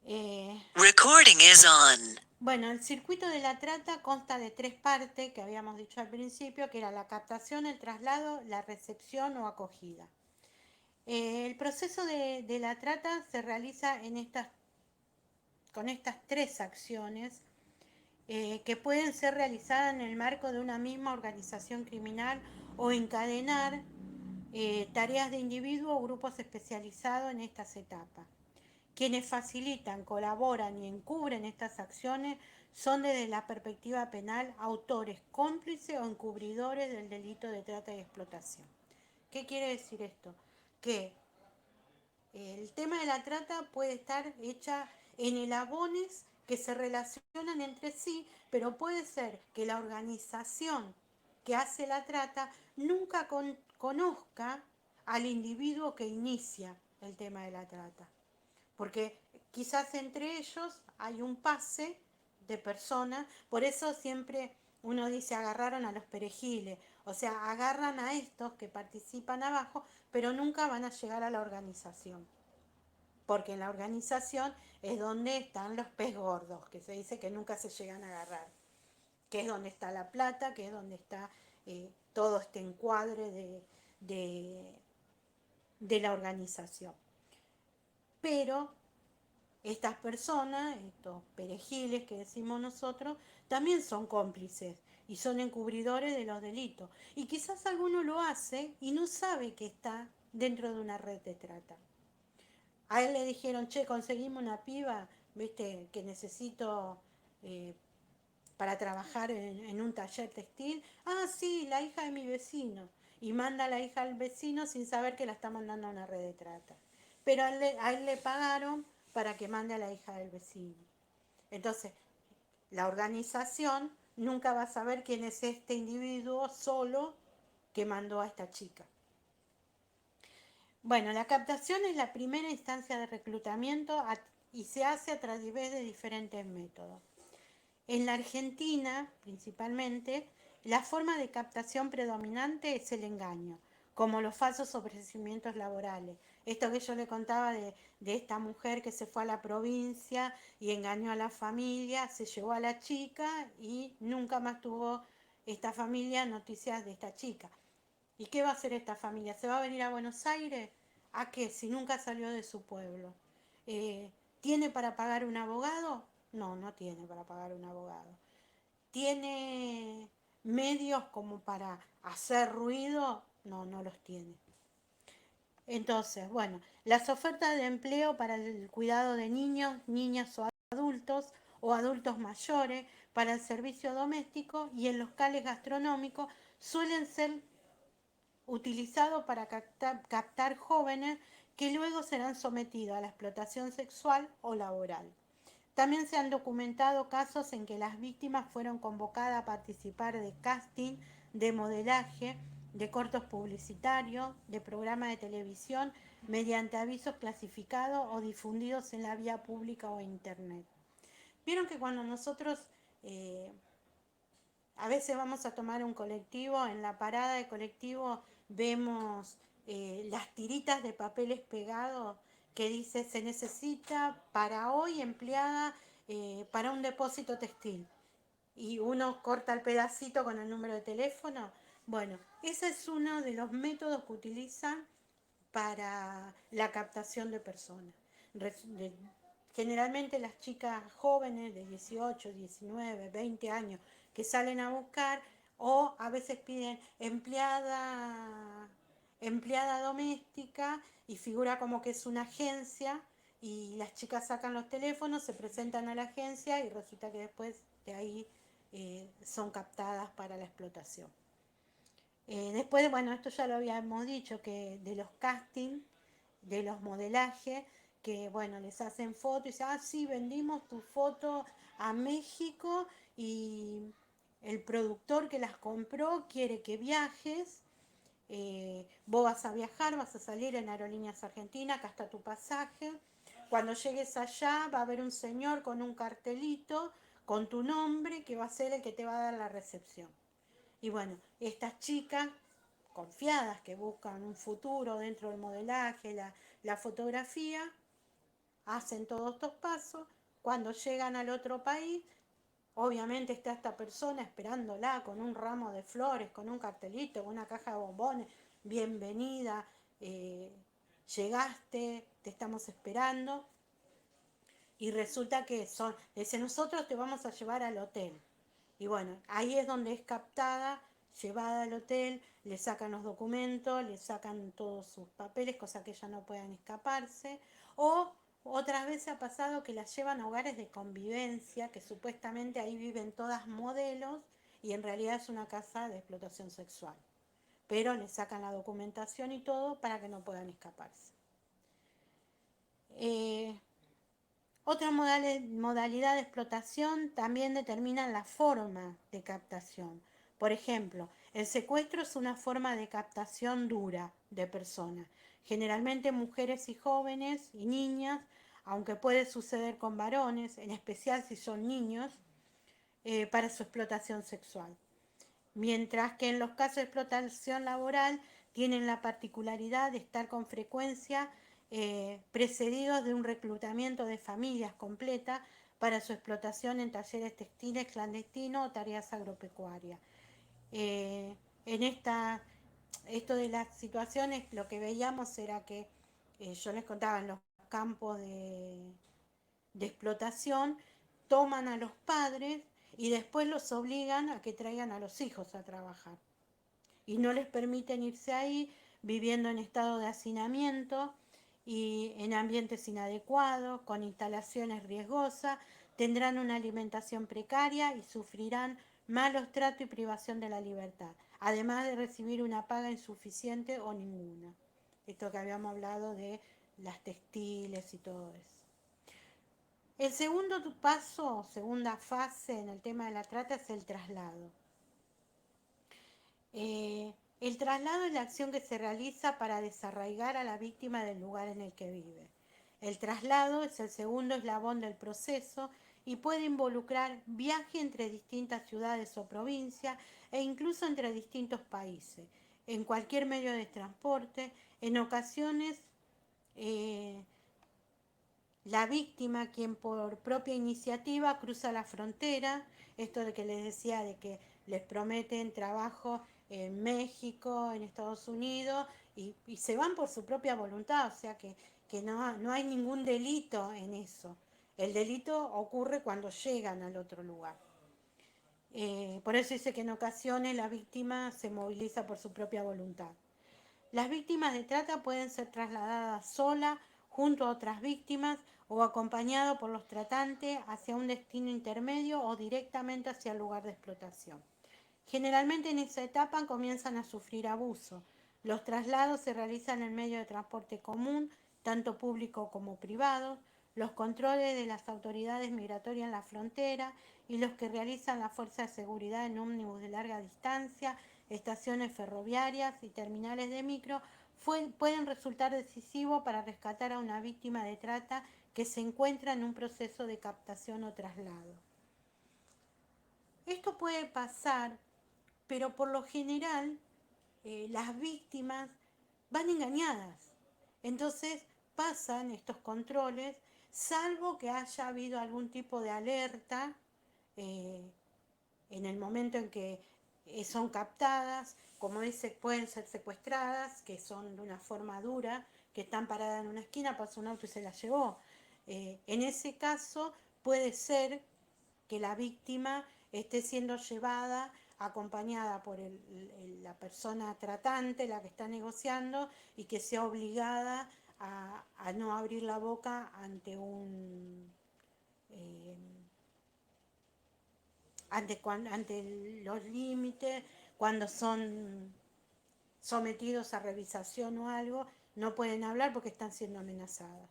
Recording is on. Bueno, el circuito de la trata consta de tres partes que habíamos dicho al principio, que era la captación, el traslado, la recepción o acogida. El proceso de la trata se realiza con estas tres acciones que pueden ser realizadas en el marco de una misma organización criminal o encadenar tareas de individuos o grupos especializados en estas etapas. Quienes facilitan, colaboran y encubren estas acciones son desde la perspectiva penal autores, cómplices o encubridores del delito de trata y explotación. ¿Qué quiere decir esto? Que el tema de la trata puede estar hecha en elabones que se relacionan entre sí, pero puede ser que la organización que hace la trata nunca conozca al individuo que inicia el tema de la trata. Porque quizás entre ellos hay un pase de personas, por eso siempre uno dice agarraron a los perejiles, o sea, agarran a estos que participan abajo, pero nunca van a llegar a la organización, porque en la organización es donde están los pez gordos, que se dice que nunca se llegan a agarrar, que es donde está la plata, que es donde está todo este encuadre de, de la organización. Pero estas personas, estos perejiles que decimos nosotros, también son cómplices y son encubridores de los delitos. Y quizás alguno lo hace y no sabe que está dentro de una red de trata. A él le dijeron, che, conseguimos una piba, viste, que necesito eh, para trabajar en un taller textil. Ah, sí, la hija de mi vecino. Y manda a la hija al vecino sin saber que la está mandando a una red de trata. Pero a él le pagaron para que mande a la hija del vecino. Entonces, la organización nunca va a saber quién es este individuo solo que mandó a esta chica. Bueno, la captación es la primera instancia de reclutamiento y se hace a través de diferentes métodos. En la Argentina, principalmente, la forma de captación predominante es el engaño, como los falsos ofrecimientos laborales. Esto que yo le contaba de esta mujer que se fue a la provincia y engañó a la familia, se llevó a la chica y nunca más tuvo esta familia noticias de esta chica. ¿Y qué va a hacer esta familia? ¿Se va a venir a Buenos Aires? ¿A qué? Si nunca salió de su pueblo. ¿Tiene para pagar un abogado? No, no tiene para pagar un abogado. ¿Tiene medios como para hacer ruido? No, no los tiene. Entonces, bueno, las ofertas de empleo para el cuidado de niños, niñas o adultos mayores, para el servicio doméstico y en locales gastronómicos suelen ser utilizados para captar jóvenes que luego serán sometidos a la explotación sexual o laboral. También se han documentado casos en que las víctimas fueron convocadas a participar de casting, de modelaje, de cortos publicitarios, de programas de televisión, mediante avisos clasificados o difundidos en la vía pública o internet. Vieron que cuando nosotros eh, a veces vamos a tomar un colectivo, en la parada de colectivo vemos las tiritas de papeles pegados que dice se necesita para hoy empleada para un depósito textil. Y uno corta el pedacito con el número de teléfono. Bueno, ese es uno de los métodos que utilizan para la captación de personas. Generalmente las chicas jóvenes de 18, 19, 20 años que salen a buscar o a veces piden empleada doméstica y figura como que es una agencia y las chicas sacan los teléfonos, se presentan a la agencia y resulta que después de ahí son captadas para la explotación. Después, bueno, esto ya lo habíamos dicho, que de los castings, de los modelajes, que bueno, les hacen fotos y dicen, ah, sí, vendimos tu foto a México y el productor que las compró quiere que viajes, vos vas a viajar, vas a salir en Aerolíneas Argentinas, acá está tu pasaje. Cuando llegues allá va a haber un señor con un cartelito con tu nombre que va a ser el que te va a dar la recepción. Y bueno, estas chicas confiadas que buscan un futuro dentro del modelaje, la fotografía, hacen todos estos pasos, cuando llegan al otro país, obviamente está esta persona esperándola con un ramo de flores, con un cartelito, con una caja de bombones, bienvenida, eh, llegaste, te estamos esperando. Y resulta que dice, nosotros te vamos a llevar al hotel. Y bueno, ahí es donde es captada, llevada al hotel, le sacan los documentos, le sacan todos sus papeles, cosa que ella no puedan escaparse. O otras veces ha pasado que las llevan a hogares de convivencia, que supuestamente ahí viven todas modelos, y en realidad es una casa de explotación sexual. Pero le sacan la documentación y todo para que no puedan escaparse. Eh, Otra modalidad de explotación también determina la forma de captación. Por ejemplo, el secuestro es una forma de captación dura de personas, generalmente mujeres y jóvenes y niñas, aunque puede suceder con varones, en especial si son niños, para su explotación sexual. Mientras que en los casos de explotación laboral tienen la particularidad de estar con frecuencia precedidos de un reclutamiento de familias completas para su explotación en talleres textiles clandestinos o tareas agropecuarias. En esto de las situaciones, lo que veíamos era que yo les contaba en los campos de explotación, toman a los padres y después los obligan a que traigan a los hijos a trabajar. Y no les permiten irse ahí viviendo en estado de hacinamiento y en ambientes inadecuados, con instalaciones riesgosas, tendrán una alimentación precaria y sufrirán malos tratos y privación de la libertad, además de recibir una paga insuficiente o ninguna. Esto que habíamos hablado de las textiles y todo eso. El segundo paso, segunda fase en el tema de la trata es el traslado. El traslado es la acción que se realiza para desarraigar a la víctima del lugar en el que vive. El traslado es el segundo eslabón del proceso y puede involucrar viaje entre distintas ciudades o provincias e incluso entre distintos países, en cualquier medio de transporte. En ocasiones eh, la víctima, quien por propia iniciativa cruza la frontera, esto de que les decía de que les prometen trabajo en México, en Estados Unidos, y se van por su propia voluntad, o sea que no hay ningún delito en eso. El delito ocurre cuando llegan al otro lugar. Por eso dice que en ocasiones la víctima se moviliza por su propia voluntad. Las víctimas de trata pueden ser trasladadas sola, junto a otras víctimas o acompañado por los tratantes hacia un destino intermedio o directamente hacia el lugar de explotación. Generalmente en esa etapa comienzan a sufrir abuso. Los traslados se realizan en medio de transporte común, tanto público como privado, los controles de las autoridades migratorias en la frontera y los que realizan la fuerza de seguridad en ómnibus de larga distancia, estaciones ferroviarias y terminales de micro pueden resultar decisivos para rescatar a una víctima de trata que se encuentra en un proceso de captación o traslado. Esto puede pasar, pero por lo general las víctimas van engañadas. Entonces pasan estos controles, salvo que haya habido algún tipo de alerta eh, en el momento en que son captadas, como dice, pueden ser secuestradas, que son de una forma dura, que están paradas en una esquina, pasó un auto y se las llevó. En ese caso puede ser que la víctima esté siendo llevada acompañada por la persona tratante, la que está negociando, y que sea obligada a no abrir la boca ante eh, ante los límites, cuando son sometidos a revisación o algo, no pueden hablar porque están siendo amenazadas.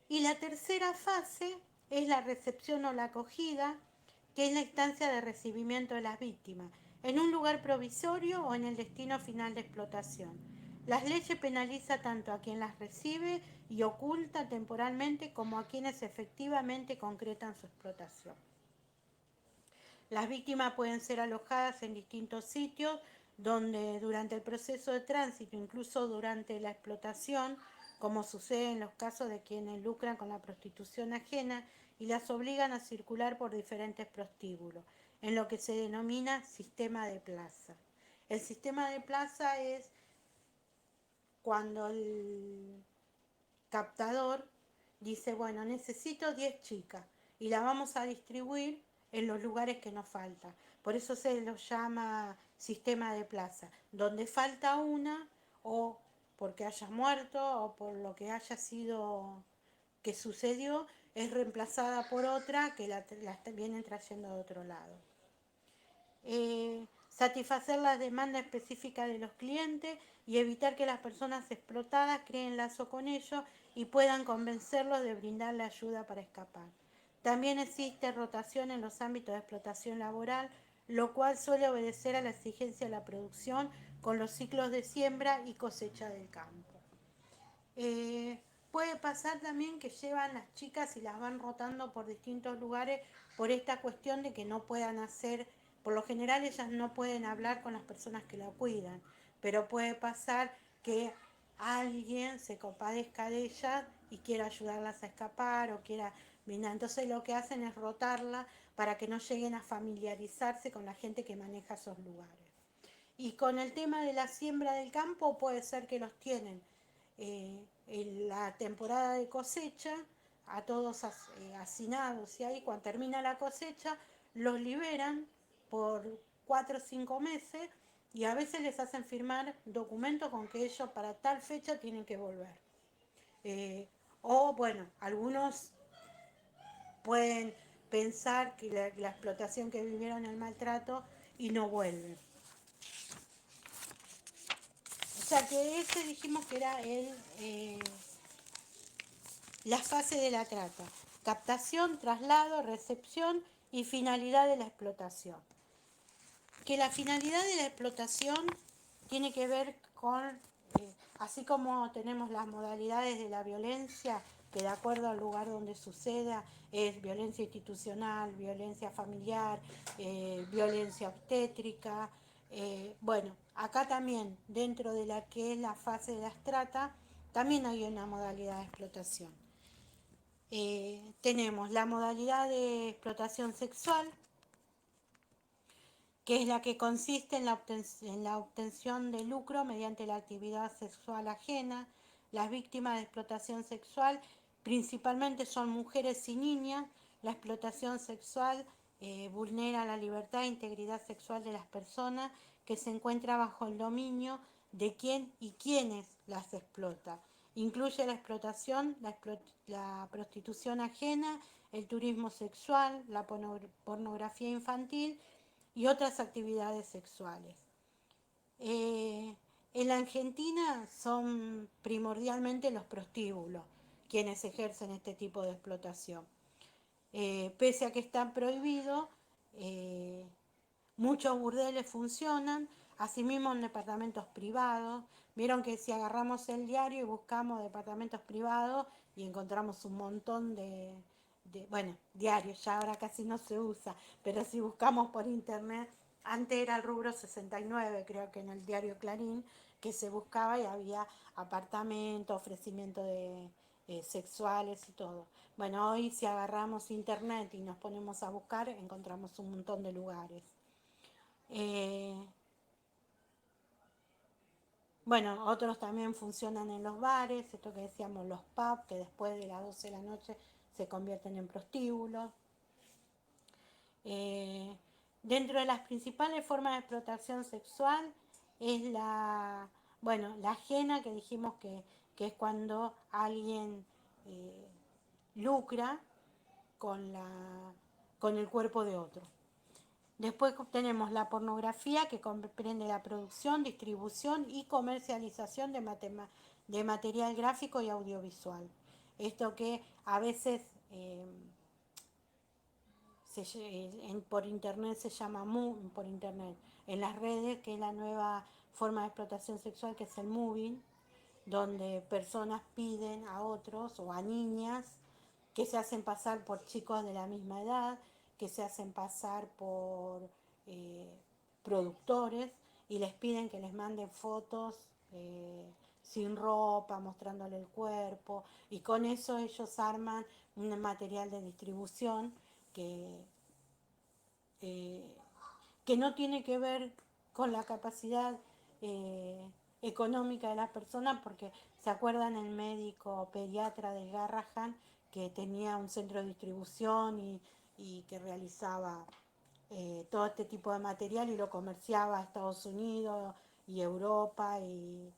Y la tercera fase es la recepción o la acogida, que es la instancia de recibimiento de las víctimas, en un lugar provisorio o en el destino final de explotación. Las leyes penalizan tanto a quien las recibe y oculta temporalmente como a quienes efectivamente concretan su explotación. Las víctimas pueden ser alojadas en distintos sitios donde durante el proceso de tránsito, incluso durante la explotación, como sucede en los casos de quienes lucran con la prostitución ajena y las obligan a circular por diferentes prostíbulos, en lo que se denomina sistema de plaza. El sistema de plaza es cuando el captador dice, bueno, necesito 10 chicas y las vamos a distribuir en los lugares que nos faltan. Por eso se lo llama sistema de plaza, donde falta una o porque haya muerto o por lo que haya sido que sucedió, es reemplazada por otra que la vienen trayendo de otro lado. Satisfacer las demandas específicas de los clientes y evitar que las personas explotadas creen lazo con ellos y puedan convencerlos de brindarle ayuda para escapar. También existe rotación en los ámbitos de explotación laboral, lo cual suele obedecer a la exigencia de la producción con los ciclos de siembra y cosecha del campo. Eh, Puede pasar también que llevan las chicas y las van rotando por distintos lugares por esta cuestión de que no puedan hacer, por lo general ellas no pueden hablar con las personas que la cuidan, pero puede pasar que alguien se compadezca de ellas y quiera ayudarlas a escapar o quiera brindar. Entonces lo que hacen es rotarla para que no lleguen a familiarizarse con la gente que maneja esos lugares. Y con el tema de la siembra del campo puede ser que los tienen en la temporada de cosecha, a todos hacinados, y ahí cuando termina la cosecha los liberan por 4 o 5 meses y a veces les hacen firmar documentos con que ellos para tal fecha tienen que volver. O bueno, algunos pueden pensar que la explotación que vivieron, el maltrato, y no vuelven. O sea que ese dijimos que era la fase de la trata: captación, traslado, recepción y finalidad de la explotación. Que la finalidad de la explotación tiene que ver con, así como tenemos las modalidades de la violencia, que de acuerdo al lugar donde suceda es violencia institucional, violencia familiar, violencia obstétrica. Bueno, acá también, dentro de la que es la fase de la trata, también hay una modalidad de explotación. Tenemos la modalidad de explotación sexual, que es la que consiste en la obtención de lucro mediante la actividad sexual ajena. Las víctimas de explotación sexual principalmente son mujeres y niñas. La explotación sexual vulnera la libertad e integridad sexual de las personas que se encuentran bajo el dominio de quién y quiénes las explota. Incluye la explotación, la prostitución ajena, el turismo sexual, la pornografía infantil y otras actividades sexuales. En la Argentina son primordialmente los prostíbulos quienes ejercen este tipo de explotación. Pese a que están prohibidos, muchos burdeles funcionan, asimismo en departamentos privados. Vieron que si agarramos el diario y buscamos departamentos privados y encontramos un montón bueno, diarios, ya ahora casi no se usa, pero si buscamos por internet, antes era el rubro 69, creo que en el diario Clarín, que se buscaba y había apartamentos, ofrecimiento de sexuales y todo. Bueno, hoy si agarramos internet y nos ponemos a buscar, encontramos un montón de lugares. Eh, bueno, otros también funcionan en los bares, esto que decíamos, los pubs, que después de las 12 de la noche se convierten en prostíbulos. Eh, Dentro de las principales formas de explotación sexual es la ajena, que dijimos que es cuando alguien eh, lucra con, con el cuerpo de otro. Después tenemos la pornografía, que comprende la producción, distribución y comercialización de material gráfico y audiovisual. Esto que a veces por internet se llama por internet, en las redes, que es la nueva forma de explotación sexual, que es el moving, donde personas piden a otros o a niñas que se hacen pasar por chicos de la misma edad, que se hacen pasar por eh, productores y les piden que les manden fotos sin ropa, mostrándole el cuerpo, y con eso ellos arman un material de distribución que, eh, que no tiene que ver con la capacidad eh, económica de las personas, porque se acuerdan el médico pediatra de Garrahan que tenía un centro de distribución y que realizaba todo este tipo de material y lo comerciaba a Estados Unidos y Europa y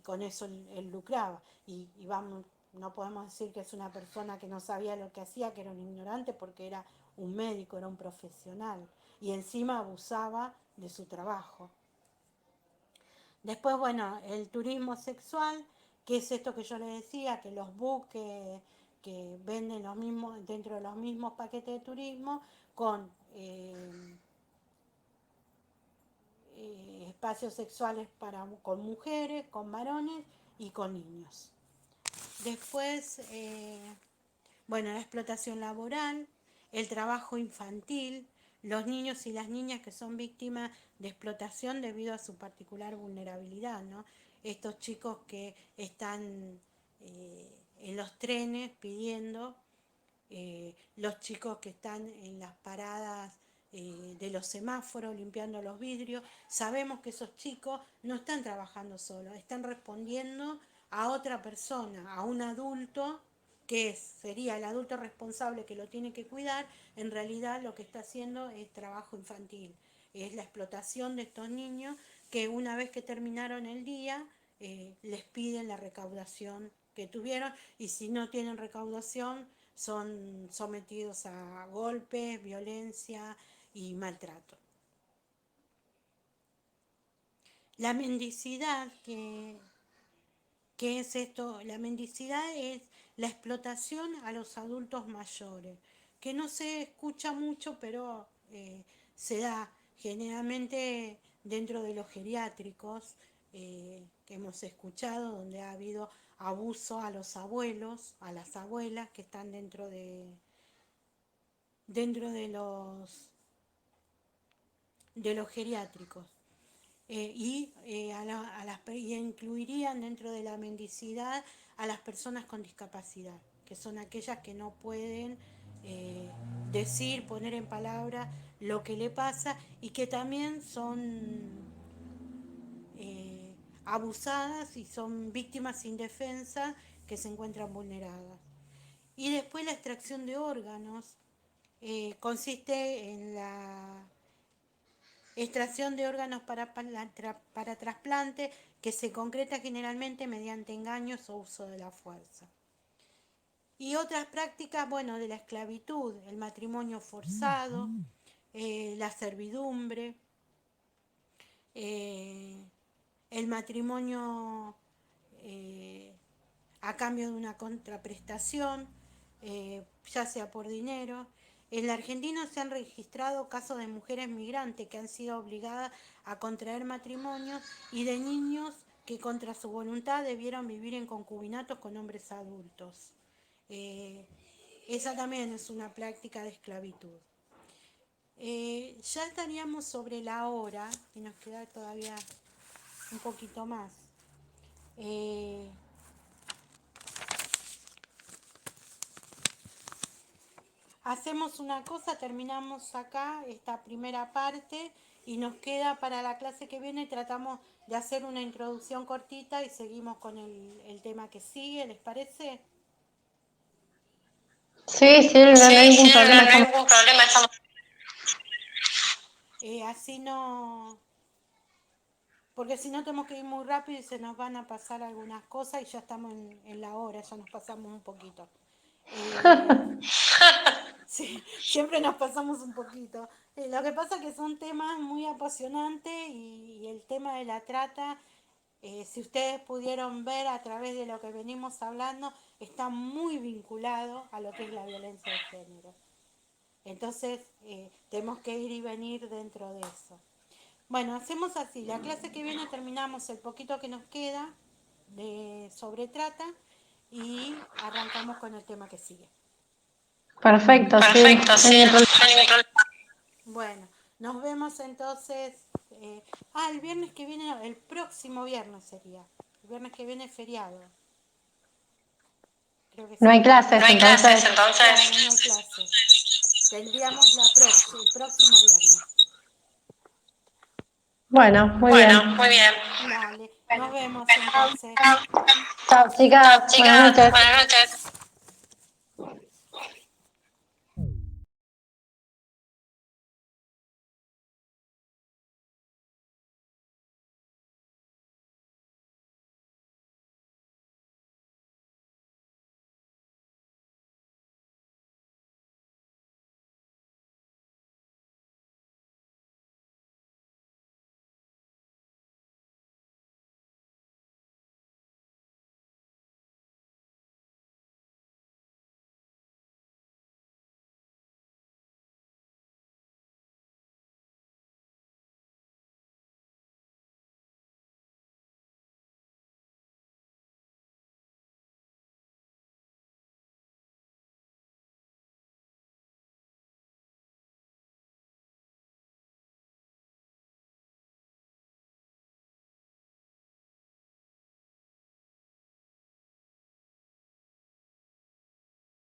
con eso él lucraba. Y vamos, no podemos decir que es una persona que no sabía lo que hacía, que era un ignorante, porque era un médico, era un profesional y encima abusaba de su trabajo. Después, bueno, el turismo sexual, que es esto que yo les decía, que los buques que venden los mismos, dentro de los mismos paquetes de turismo, con espacios sexuales con mujeres, con varones y con niños. Después, bueno, la explotación laboral, el trabajo infantil, los niños y las niñas que son víctimas de explotación debido a su particular vulnerabilidad, ¿no? Estos chicos que están en los trenes pidiendo, los chicos que están en las paradas de los semáforos limpiando los vidrios, sabemos que esos chicos no están trabajando solos, están respondiendo a otra persona, a un adulto que sería el adulto responsable que lo tiene que cuidar. En realidad lo que está haciendo es trabajo infantil, es la explotación de estos niños que una vez que terminaron el día les piden la recaudación que tuvieron, y si no tienen recaudación son sometidos a golpes, violencia y maltrato. La mendicidad, ¿qué es esto? La mendicidad es la explotación a los adultos mayores, que no se escucha mucho, pero se da generalmente dentro de los geriátricos, que hemos escuchado, donde ha habido abuso a los abuelos, a las abuelas que están dentro de los geriátricos. Y incluirían dentro de la mendicidad a las personas con discapacidad, que son aquellas que no pueden eh, decir, poner en palabras lo que le pasa, y que también son abusadas y son víctimas indefensas que se encuentran vulneradas. Y después la extracción de órganos consiste en la extracción de órganos para trasplante, que se concreta generalmente mediante engaños o uso de la fuerza. Y otras prácticas, bueno, de la esclavitud, el matrimonio forzado, la servidumbre, eh, el matrimonio eh, a cambio de una contraprestación, ya sea por dinero. En la Argentina se han registrado casos de mujeres migrantes que han sido obligadas a contraer matrimonios y de niños que contra su voluntad debieron vivir en concubinatos con hombres adultos. Eh, Esa también es una práctica de esclavitud. Ya estaríamos sobre la hora y nos queda todavía un poquito más. Eh, Hacemos una cosa, terminamos acá esta primera parte y nos queda para la clase que viene, tratamos de hacer una introducción cortita y seguimos con el tema que sigue, ¿les parece? Sí, sí, no, no hay ningún problema, estamos. Así no, porque si no tenemos que ir muy rápido y se nos van a pasar algunas cosas y ya estamos en la hora, ya nos pasamos un poquito. Eh, Sí, siempre nos pasamos un poquito. Lo que pasa es que son temas muy apasionantes y el tema de la trata, si ustedes pudieron ver a través de lo que venimos hablando, está muy vinculado a lo que es la violencia de género. Entonces, tenemos que ir y venir dentro de eso. Bueno, hacemos así. La clase que viene terminamos el poquito que nos queda sobre trata y arrancamos con el tema que sigue. Perfecto, sí, Perfecto, no hay sí, ningún problema. no hay ningún problema. Bueno, nos vemos entonces. El viernes que viene, no, el próximo viernes sería. viernes que viene es feriado. Creo que No sí. hay clases, No hay entonces. clases, entonces. Claro, no hay clases. Tendríamos el próximo viernes. Bueno, muy Bueno, bien. muy bien. Dale, nos vemos entonces. Chao, Chao, chicas. Buenas chicas. noches. Buenas noches.